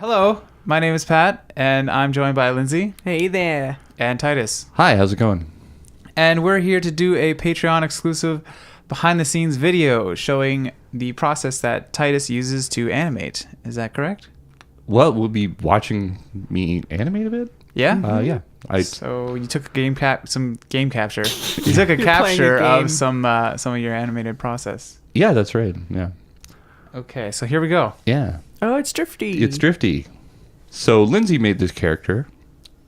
Hello, my name is Pat, and I'm joined by Lindsay. Hey there. And Titus. Hi, how's it going? And we're here to do a Patreon exclusive behind-the-scenes video showing the process that Titus uses to animate. Is that correct? Well, we'll be watching me animate a bit. Yeah? Yeah. So you took some game capture. You took a You're capture playing a game. of some of your animated process. Yeah, that's right. Yeah. Okay, so here we go. Yeah. Oh, it's Drifty. It's Drifty. So Lindsay made this character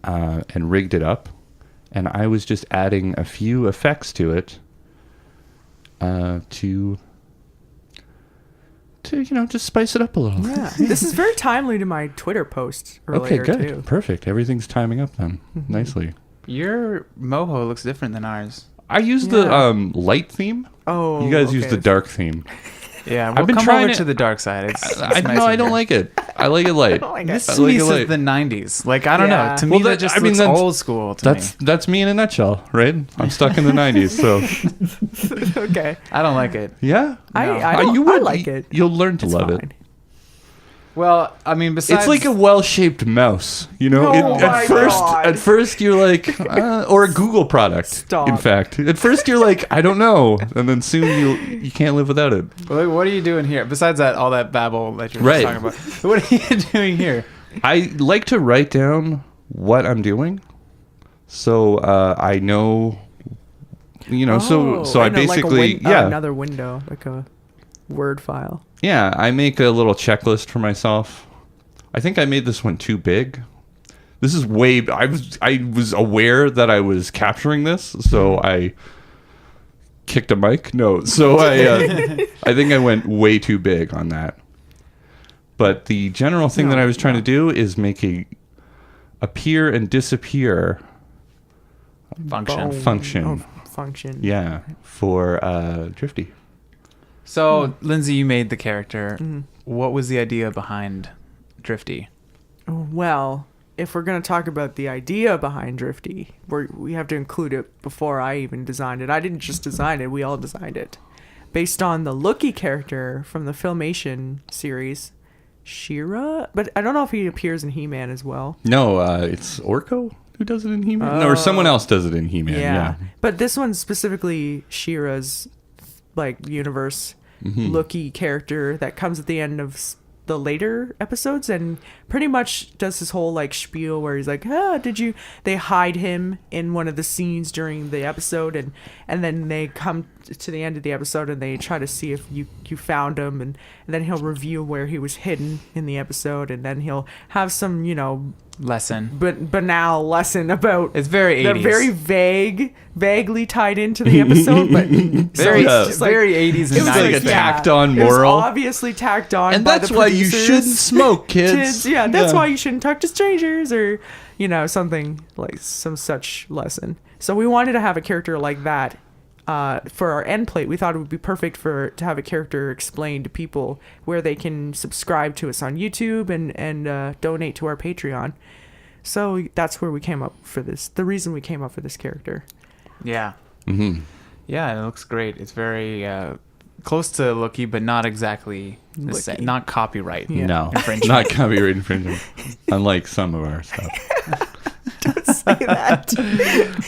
and rigged it up, and I was just adding a few effects to it to just spice it up a little. Yeah. This is very timely to my Twitter post earlier, Okay, good. too. Perfect. Everything's timing up then nicely. Your moho looks different than ours. I use the light theme. Oh, You guys use okay. the dark theme. Yeah, we'll I've been come trying over to- to the dark side. It's I nicer don't here. like it. I like it light. This I to like me it says light. the 90s. Like, I don't know. Yeah. To me, Well, that just looks that's- old school to me. That's me in a nutshell, right? I'm stuck in the 90s, so Okay. I don't like it. yeah. I No. I like it. You'll learn to It's love fine. it. Well, I mean, besides... It's like a well-shaped mouse, you know. Oh my At first you're like, or a Google product. Stop. In fact, at first you're like, I don't know, and then soon you can't live without it. What are you doing here? Besides that, all that babble that you're Right. talking about. What are you doing here? I like to write down what I'm doing, so I know. So I know, like basically another window, like a Word file. Yeah, I make a little checklist for myself. I think I made this one too big. This is I was aware that I was capturing this, so I kicked a mic. No, so I think I went way too big on that. But the general thing that I was trying to do is make a appear and disappear function. Oh, function. Yeah, for Drifty. So, Lindsay, you made the character. Mm-hmm. What was the idea behind Drifty? Well, if we're going to talk about the idea behind Drifty, we have to include it before I even designed it. I didn't just design it, we all designed it. Based on the Lookie character from the Filmation series, She-Ra? But I don't know if he appears in He-Man as well. No, it's Orko who does it in He-Man. No, or someone else does it in He-Man. Yeah. But this one's specifically She-Ra's universe Lookie character that comes at the end of the later episodes and pretty much does his whole spiel where he's like, they hide him in one of the scenes during the episode and then they come to the end of the episode and they try to see if you found him and then he'll review where he was hidden in the episode and then he'll have some Lesson. banal lesson about It's very 80s. They're vaguely tied into the episode, but Very, so it's just very 80s and it was 90s. like a tacked on It was moral. obviously tacked on, And by that's the why you producers. shouldn't smoke, kids. Yeah, that's why you shouldn't talk to strangers, or something like some such lesson. So we wanted to have a character like that. For our end plate, we thought it would be perfect to have a character explain to people where they can subscribe to us on YouTube and donate to our Patreon. So that's where we came up for this. The reason we came up for this character. Yeah. Mm-hmm. Yeah, it looks great. It's very close to Lookie, but not exactly the same. Lookie. Not copyright. Yeah. No, Infringement. not copyright infringement, unlike some of our stuff. Say that.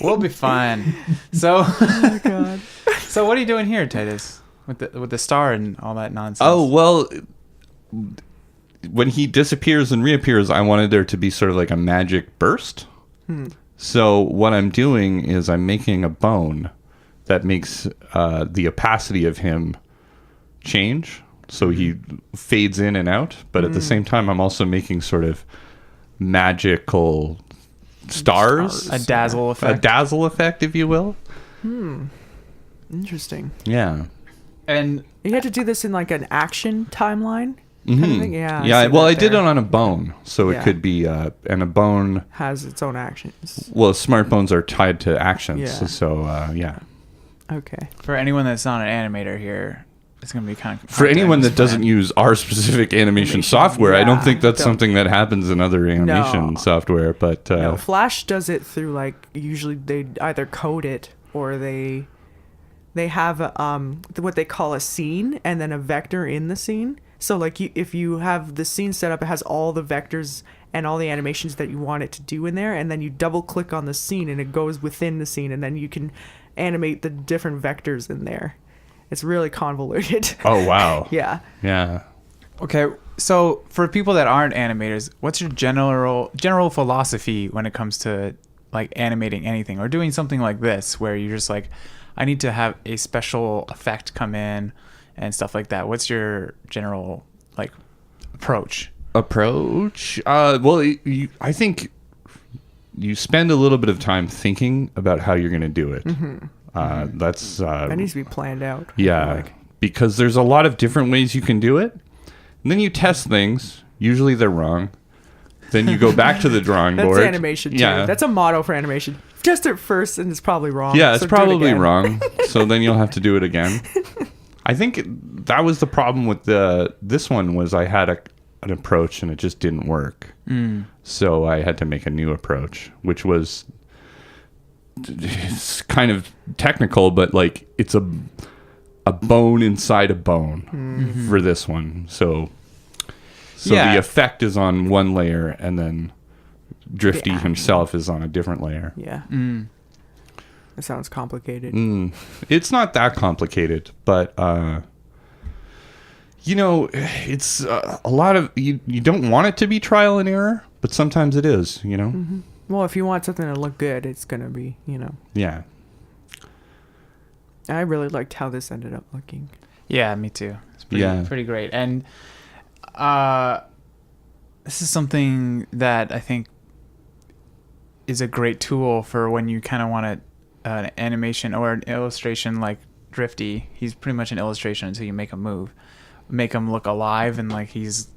We'll be fine. So, Oh God. so what are you doing here, Titus? With the star and all that nonsense. Oh, well, when he disappears and reappears, I wanted there to be sort of like a magic burst. So what I'm doing is I'm making a bone that makes the opacity of him change. So he fades in and out. But at the same time, I'm also making sort of magical stars. a dazzle A effect. dazzle effect, if you will. Interesting. Yeah. And You had to do this in like an action timeline kind of thing? Yeah. Yeah, see well, that I did it there. on a bone, so Yeah. it could be, and a bone. Has its own actions. Well, smart bones are tied to actions, Yeah. so yeah. Okay. for anyone that's not an animator here, it's going to be kind of... For anyone that doesn't use our specific animation software, I don't yeah, think that's don't- something that happens in other animation No. software. But No, Flash does it through usually they either code it or they have what they call a scene and then a vector in the scene. So like if you have the scene set up, it has all the vectors and all the animations that you want it to do in there, and then you double click on the scene and it goes within the scene, and then you can animate the different vectors in there. It's really convoluted. Oh, wow. Yeah. Yeah. Okay, so for people that aren't animators, what's your general philosophy when it comes to like animating anything or doing something like this, where you're just like, I need to have a special effect come in and stuff like that? What's your general like approach? Well, I think you spend a little bit of time thinking about how you're going to do it. That's That needs to be planned out. yeah, because there's a lot of different ways you can do it, and then you test things. Usually they're wrong. Then you go back to the drawing board. That's animation too. Yeah, That's a motto for animation. Test it first, and it's probably wrong. yeah, it's so do it probably again. wrong. So then you'll have to do it again. I think that was the problem with this one, was I had an approach and it just didn't work. So I had to make a new approach, which was, it's kind of technical, but like it's a bone inside a bone for this one. So Yeah. the effect is on one layer, and then Drifty Yeah. himself is on a different layer. Yeah. That sounds complicated. It's not that complicated, but it's a lot of you don't want it to be trial and error, but sometimes it is, Well, if you want something to look good, it's gonna be, Yeah. I really liked how this ended up looking. Yeah, me too. It's pretty great. And this is something that I think is a great tool for when you kind of want an animation or an illustration like Drifty. He's pretty much an illustration until you make him move. Make him look alive and like he's,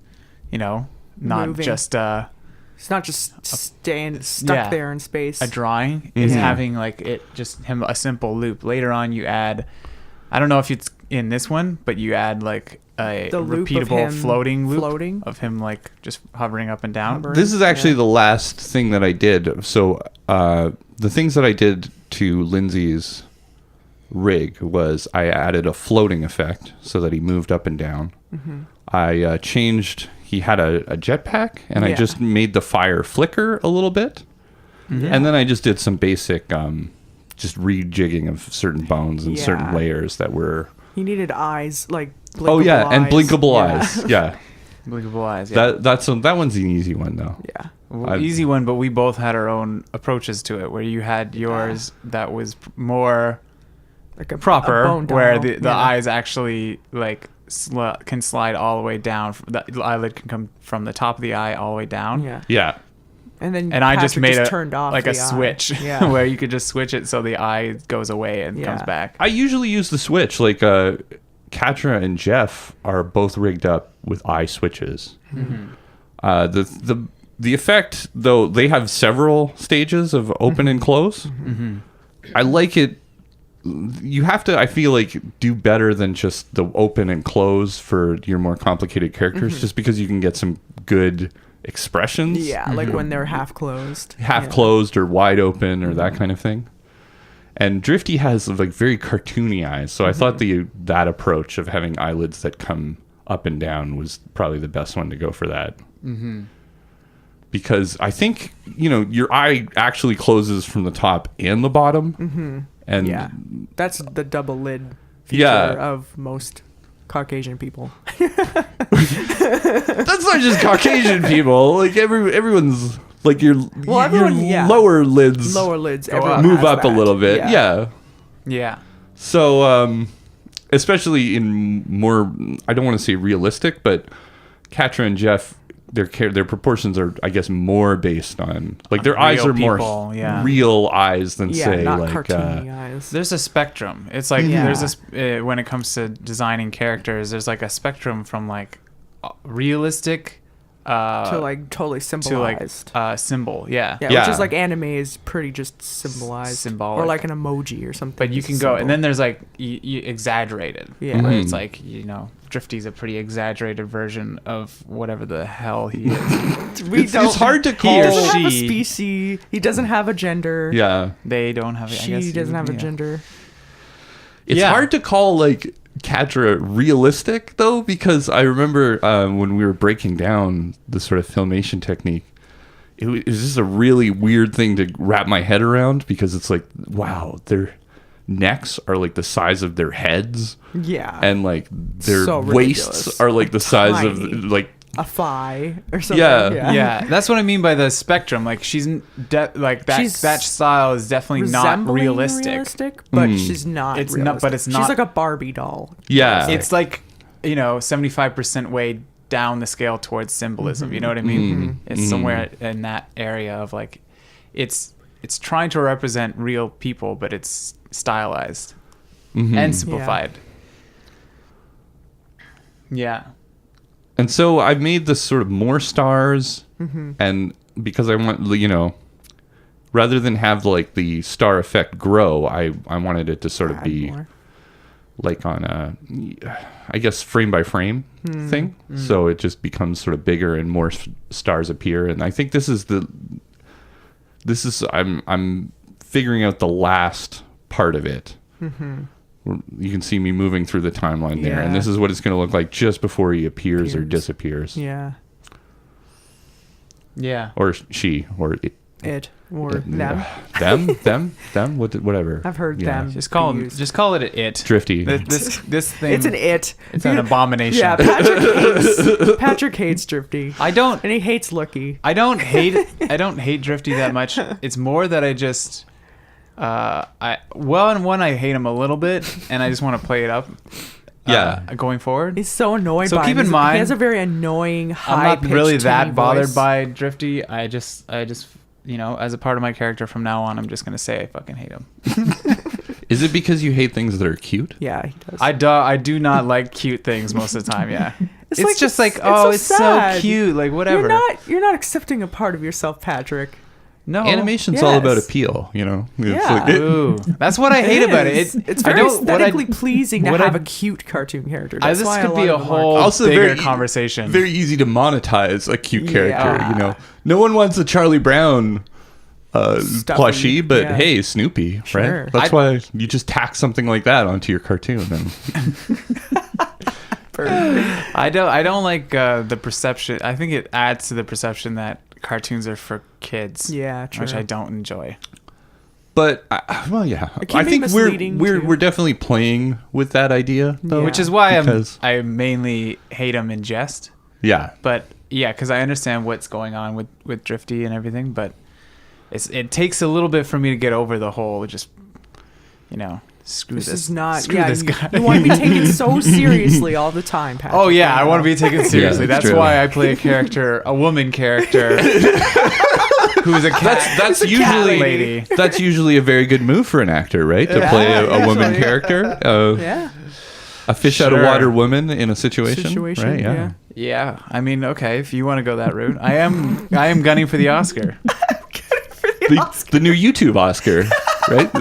not Moving. just It's not just stuck there in space. a drawing. Is having like him a simple loop. Later on you add, I don't know if it's in this one, but you add like a The loop of repeatable him floating loop floating? of him like just hovering up and down. Hovering. This is actually the last thing that I did. So the things that I did to Lindsay's rig was I added a floating effect so that he moved up and down. I changed, he had a jetpack, and I just made the fire flicker a little bit. And then I just did some basic just rejigging of certain bones and certain layers that were... He needed eyes, like blinkable Oh yeah, and eyes. blinkable Yeah. eyes. Yeah. Blinkable eyes. Yeah. That one's an easy one though. Yeah. Well, easy one, but we both had our own approaches to it. Where you had yours that was more Like a proper, bone where demo. the eyes actually like can slide all the way down. The eyelid can come from the top of the eye all the way down. Yeah. Yeah. And then And I just Patrick made turned off like the a eye. switch Yeah. where you could just switch it so the eye goes away and comes Yeah. back. I usually use the switch. Like Katra and Jeff are both rigged up with eye switches. The effect, though, they have several stages of open and close. I like it. You have to, I feel like, do better than just the open and close for your more complicated characters, just because you can get some good expressions. Yeah, like when they're half closed. Half closed or wide open or that kind of thing. And Drifty has like very cartoony eyes, so I thought that approach of having eyelids that come up and down was probably the best one to go for that. Because I think your eye actually closes from the top and the bottom, and That's the double lid feature of most Caucasian people. that's not just Caucasian people. Like everyone's like your lower lids Everyone move has up a that. little bit. Yeah. Yeah. So, especially in more, I don't want to say realistic, but Katra and Jeff, their proportions are, I guess, more based on like their eyes real are more people, yeah. real eyes than Yeah, say not like cartoony eyes. There's a spectrum. It's like there's this when it comes to designing characters. There's like a spectrum from like realistic To like totally symbolized. to like symbol. Yeah. Yeah, which is like anime is pretty just symbolized. Symbolic. Or like an emoji or something. But you can go, and then there's like you exaggerated. Yeah. Where it's like Drifty's a pretty exaggerated version of whatever the hell he is. it's hard to call. He doesn't have a she. species. He doesn't have a gender. Yeah, They don't have. I guess She doesn't have a gender. it's Yeah. hard to call like Kadra realistic though, because I remember when we were breaking down the sort of filmation technique, it was just a really weird thing to wrap my head around, because it's like, wow, their necks are like the size of their heads, and like their so waists are like the size of like a thigh or something. Yeah, that's what I mean by the spectrum. Like she's like that. That style is definitely not realistic. But she's not. It's realistic. not. But it's not. She's like a Barbie doll. Yeah, it's like 75% way down the scale towards symbolism. You know what I mean? It's somewhere in that area of like, it's trying to represent real people, but it's stylized and simplified. Yeah. And so I've made this sort of more stars, and because I want, rather than have like the star effect grow, I wanted it to sort of be like on a, I guess, frame by frame thing. So it just becomes sort of bigger and more stars appear. And I think I'm figuring out the last part of it. You can see me moving through the timeline there, and this is what it's going to look like just before he appears or disappears. Yeah. Or she, or it, or them. them, whatever. I've heard them. Just call it an it. Drifty. This thing. It's an it. It's an abomination. Yeah, Patrick hates Drifty. And he hates Looky. I don't hate Drifty that much. It's more that I just. I hate him a little bit, and I just want to play it up. Going forward, he's so annoyed. So keep in mind, he has a very annoying high. I'm not really that bothered voice. by Drifty. I just as a part of my character from now on, I'm just gonna say I fucking hate him. Is it because you hate things that are cute? Yeah, he does. I do not like cute things most of the time. Yeah, it's just like it's so cute. Like whatever. You're not accepting a part of yourself, Patrick. No, animation's all about appeal, Ooh, that's what I hate about it. It's very aesthetically pleasing to have a cute cartoon character. That's this could be a whole bigger conversation. Very easy to monetize a cute character. No one wants a Charlie Brown plushie, but hey, Snoopy, sure. Right? That's why you just tack something like that onto your cartoon. I don't like the perception. I think it adds to the perception that cartoons are for kids. Yeah, true. Which I don't enjoy. But I think we're definitely playing with that idea, though. Which is why I mainly hate them in jest. Yeah. But because I understand what's going on with Drifty and everything, but it takes a little bit for me to get over the whole just screw this. Is not. Screw this guy. You want to be taken so seriously all the time, Patrick. Oh yeah, I want to be taken seriously. that's why I play a woman character, who's a cat. That's usually cat lady. That's usually a very good move for an actor, right? To play a woman character. A fish out of water woman in a situation, right? Yeah. I mean, okay, if you want to go that route, I am gunning for the Oscar. The new YouTube Oscar, right?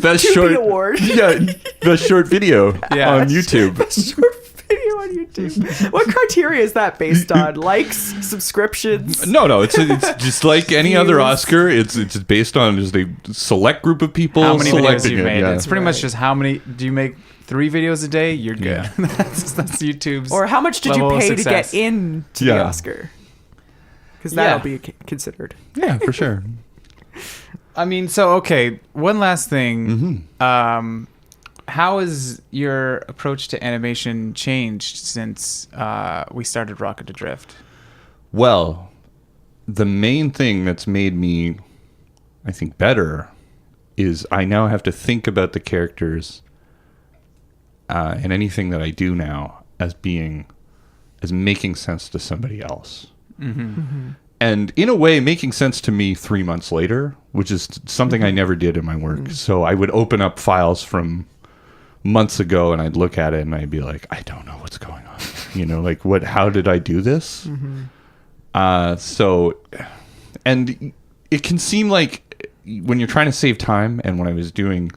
Best short award. Best short video on YouTube. Best short video on YouTube. What criteria is that based on? Likes, subscriptions? No, it's just like any other Oscar. It's based on just a select group of people. How many videos you made? Yeah. It's pretty much just how many. Do you make 3 videos a day? You're good. Yeah. that's YouTube's. Or how much did you pay to get into the Oscar? Because that'll be considered. Yeah, for sure. I mean, so okay. One last thing. How has your approach to animation changed since we started Rocket Adrift? Well, the main thing that's made me, I think, better is I now have to think about the characters and anything that I do now as making sense to somebody else. And in a way, making sense to me 3 months later, which is something I never did in my work. So I would open up files from months ago and I'd look at it and I'd be like, I don't know what's going on. Like how did I do this? And it can seem like when you're trying to save time, and when I was doing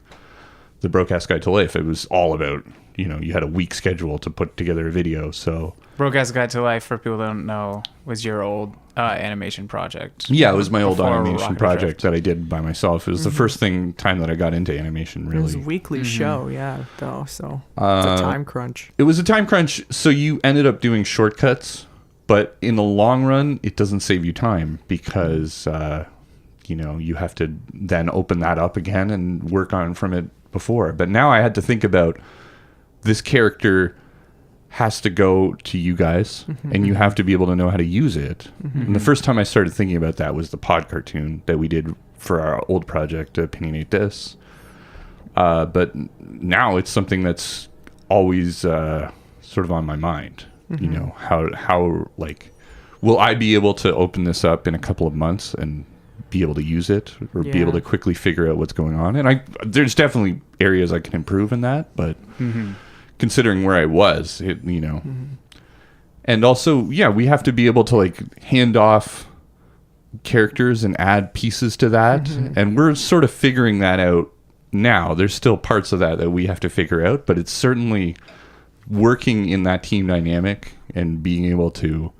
the Broadcast Guide to Life, it was all about, you had a week schedule to put together a video. So Broadcast Guide to Life, for people that don't know, was your old animation project. yeah, it was my old Before animation Rocket project Drift. that I did by myself. It was the first time that I got into animation, It was a really. weekly show, yeah, though. So it's a time crunch. It was a time crunch, so you ended up doing shortcuts, but in the long run, it doesn't save you time because, you have to then open that up again and work on from it before. But now I had to think about this character has to go to you guys, and you have to be able to know how to use it. And the first time I started thinking about that was the pod cartoon that we did for our old project, Opinionate This. But now it's something that's always sort of on my mind. How will I be able to open this up in a couple of months and be able to use it, or be able to quickly figure out what's going on? And there's definitely areas I can improve in that, but considering where I was, and also, we have to be able to hand off characters and add pieces to that. And we're sort of figuring that out now. There's still parts of that we have to figure out, but it's certainly working in that team dynamic and being able to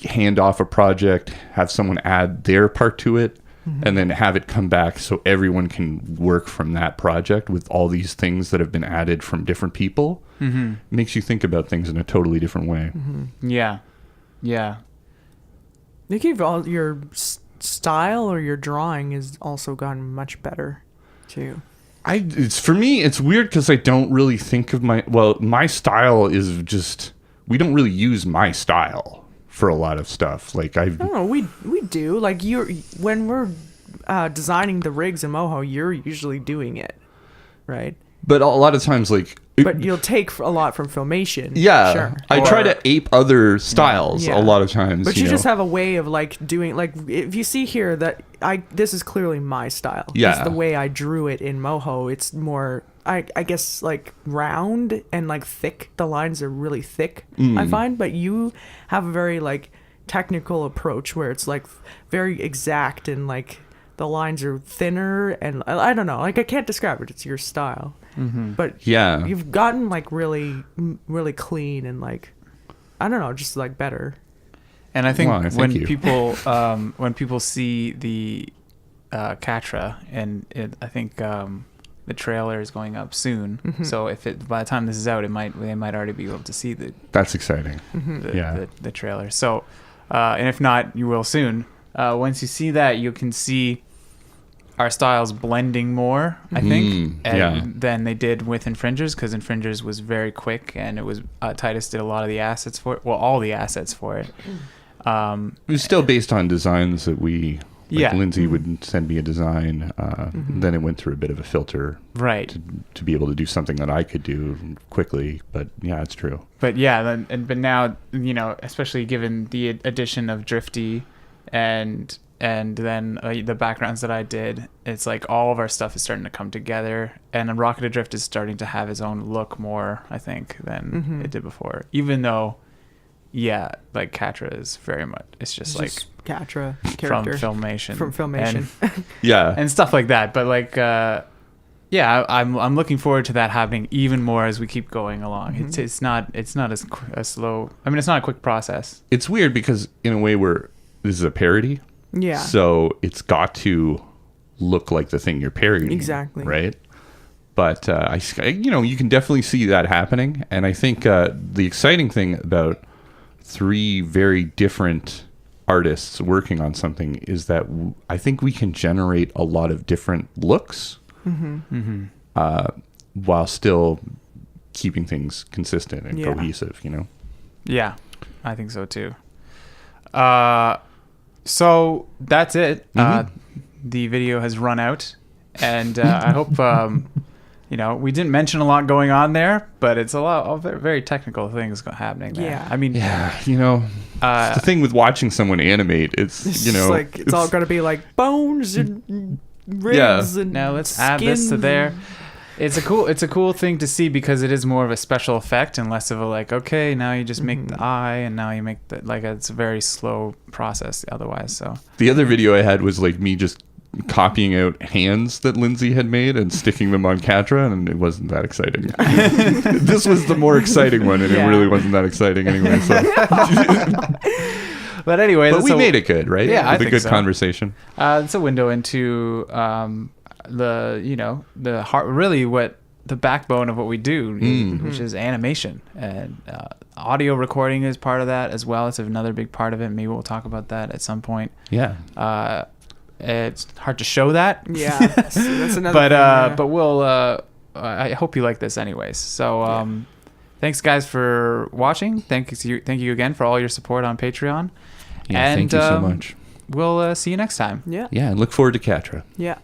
hand off a project, have someone add their part to it, and then have it come back so everyone can work from that project with all these things that have been added from different people. Makes you think about things in a totally different way. Yeah. I think your style or your drawing has also gotten much better too. For me, it's weird because I don't really think of my style is just, we don't really use my style for a lot of stuff. No, we do. When we're designing the rigs in Moho, you're usually doing it, right? But a lot of times, but you'll take a lot from Filmation. Yeah, sure. I try to ape other styles a lot of times. But you just have a way of doing, if you see here that this is clearly my style. Yeah. It's the way I drew it in Moho. It's more, I guess, round and thick. The lines are really thick, I find. But you have a very technical approach where it's very exact and the lines are thinner, and I don't know. I can't describe it. It's your style. But you've gotten really, really clean and I don't know, just better. And I think when you. people see the Catra, and I think the trailer is going up soon. So by the time this is out, they might already be able to see that's exciting. the trailer. So and if not, you will soon. Once you see that, you can see our styles blending more, I think, than they did with Infringers, because Infringers was very quick, and it was Titus did a lot of the assets for it. Well, all the assets for it. It was still based on designs that Lindsay would send me a design. Then it went through a bit of a filter, right, to be able to do something that I could do quickly. But yeah, it's true. But but now, especially given the addition of Drifty and then the backgrounds that I did, it's all of our stuff is starting to come together, and Rocket Adrift is starting to have his own look more, I think, than it did before. Even though, Catra is very much, it's just Catra character from Filmation, and, and stuff like that. But I'm looking forward to that happening even more as we keep going along. It's not as slow. I mean, it's not a quick process. It's weird because in a way this is a parody. Yeah. So it's got to look like the thing you're parodying. Exactly. Right. But you can definitely see that happening, and I think the exciting thing about three very different artists working on something is that I think we can generate a lot of different looks, while still keeping things consistent and cohesive. Yeah, I think so too. So that's it. The video has run out, and I hope we didn't mention a lot going on there, but it's a lot of very technical things happening there. Yeah. I mean, it's the thing with watching someone animate. It's it's all gonna be bones and ribs and now let's add this to there. It's a cool thing to see because it is more of a special effect and less of a okay, now you just make the eye and now you make the it's a very slow process otherwise. So the other video I had was me just copying out hands that Lindsay had made and sticking them on Katra, and it wasn't that exciting. This was the more exciting one, and it really wasn't that exciting anyway. So. But anyway, But we made it good, right? Yeah, I With a think good so. conversation. It's a window into the heart, really what the backbone of what we do, which is animation, and audio recording is part of that as well. It's another big part of it. Maybe we'll talk about that at some point. Yeah. It's hard to show that. Yeah, that's another. But we'll. I hope you like this, anyways. So, thanks guys for watching. Thank you again for all your support on Patreon. Yeah, and thank you so much. We'll see you next time. Yeah. Yeah, and look forward to Katra. Yeah.